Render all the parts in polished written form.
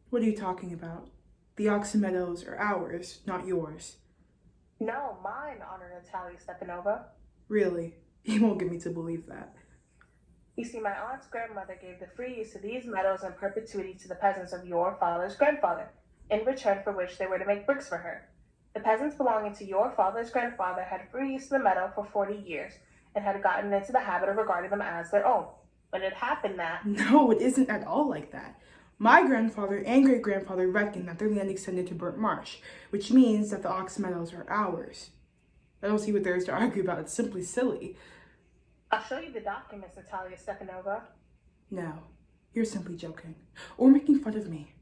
What are you talking about? The oxen meadows are ours, not yours. No, mine, Honor Natalia Stepanova. Really? You won't get me to believe that. You see, my aunt's grandmother gave the free use of these meadows in perpetuity to the peasants of your father's grandfather, in return for which they were to make bricks for her. The peasants belonging to your father's grandfather had free use of the meadow for 40 years, and had gotten into the habit of regarding them as their own. But it happened that... No, it isn't at all like that. My grandfather and great-grandfather reckoned that their land extended to Burnt Marsh, which means that the ox meadows are ours. I don't see what there is to argue about. It's simply silly. I'll show you the documents, Natalia Stepanova. No, you're simply joking. Or making fun of me.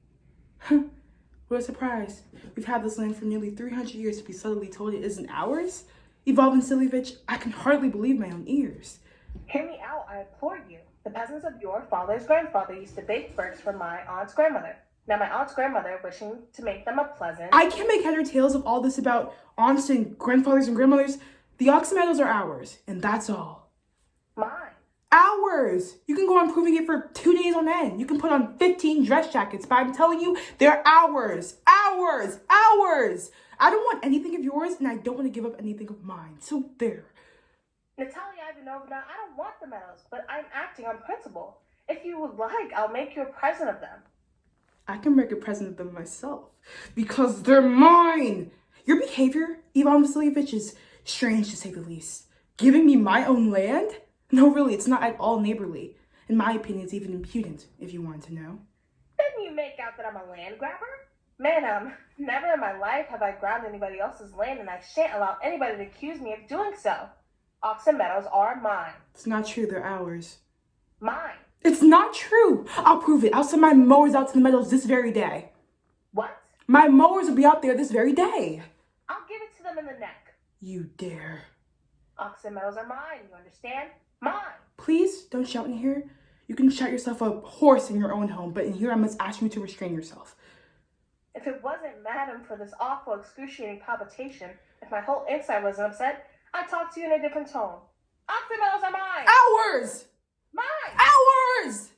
What a surprise. We've had this land for nearly 300 years to be suddenly told it isn't ours? Ivan Vasilievich, I can hardly believe my own ears. Hear me out, I implore you. The peasants of your father's grandfather used to bake bricks for my aunt's grandmother. Now my aunt's grandmother, wishing to make them a pleasant... I can't make head or tails of all this about aunts and grandfathers and grandmothers. The oxen meadows are ours, and that's all. Mine. Ours! You can go on proving it for 2 days on end. You can put on 15 dress jackets, but I'm telling you, they're ours! Ours! Ours! I don't want anything of yours, and I don't want to give up anything of mine. So there. Natalia Ivanovna, I don't want the meadows, but I'm acting on principle. If you would like, I'll make you a present of them. I can make a present of them myself, because they're mine! Your behavior, Ivan Vasilievich, is strange to say the least. Giving me my own land? No, really, it's not at all neighborly. In my opinion, it's even impudent, if you wanted to know. Then you make out that I'm a land grabber? Madam, never in my life have I grabbed anybody else's land, and I shan't allow anybody to accuse me of doing so. Oxen meadows are mine. It's not true, they're ours. Mine. It's not true! I'll prove it. I'll send my mowers out to the meadows this very day. What? My mowers will be out there this very day. I'll give it to them in the neck. You dare. Oxen meadows are mine, you understand? Mine. Please don't shout in here. You can shout yourself a horse in your own home, but in here I must ask you to restrain yourself. If it wasn't, madam, for this awful, excruciating palpitation, if my whole inside wasn't upset, I'd talk to you in a different tone. Oxen meadows are mine! Ours! Mine! Ours!